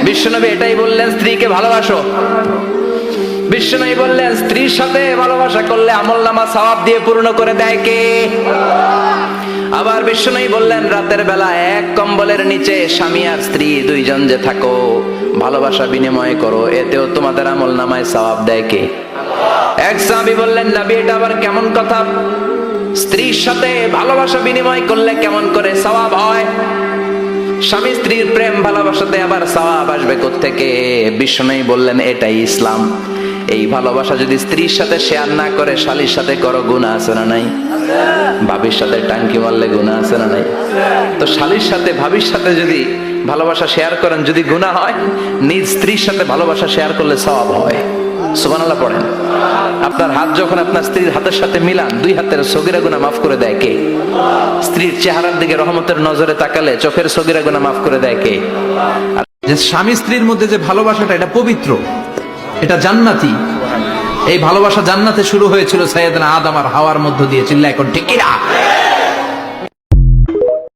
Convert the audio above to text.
বিশ্বনবী এটাই বললেন, স্ত্রীকে ভালোবাসো। বিশ্বনবী বললেন, স্ত্রীর সাথে ভালোবাসা করলে আমলনামা সওয়াব দিয়ে পূর্ণ করে দেয় কে? আবার বিশ্বনবী বললেন, রাতের বেলা এক কম্বলের নিচে স্বামী আর স্ত্রী দুইজন যে থাকো, ভালোবাসা বিনিময় করো, এতেও তোমাদের আমলনামায় সওয়াব দেয় কে? এক সাহাবী বললেন, নবী এটা আবার কেমন কথা? স্ত্রীর সাথে ভালোবাসা বিনিময় করলে কেমন করে সওয়াব হয়? স্বামী স্ত্রীর প্রেম ভালোবাসাতে আবার সওয়াব আসবে কোত্থেকে? বিশ্বনবী বললেন, এটাই ইসলাম। এই ভালোবাসা যদি স্ত্রীর সাথে শেয়ার না করে শালীর সাথে করো, গুনাহ আছে না নাই? ভাবির সাথে টাঙ্কি মারলে গুনাহ আছে না নাই? তো শালীর সাথে ভাবির সাথে যদি ভালোবাসা শেয়ার করেন, যদি গুনাহ হয়, নিজ স্ত্রীর সাথে ভালোবাসা শেয়ার করলে সওয়াব হয়। সুবহানাল্লাহ পড়েন। আপনার হাত যখন আপনার স্ত্রীর হাতের সাথে মিলান, দুই হাতের সগীরা গুনাহ মাফ করে দেয় কে? স্ত্রীর চেহারার দিকে রহমতের নজরে তাকালে চোখের সগীরা গুনাহ মাফ করে দেয় কে? যে স্বামী স্ত্রীর মধ্যে যে ভালোবাসাটা, এটা পবিত্র, এটা জান্নাতি। এই ভালোবাসা জান্নাতে শুরু হয়েছিল সাইয়েদনা আদম আর হাওয়ার মধ্য দিয়ে। চিল্লায় কোন ঠিক কিনা?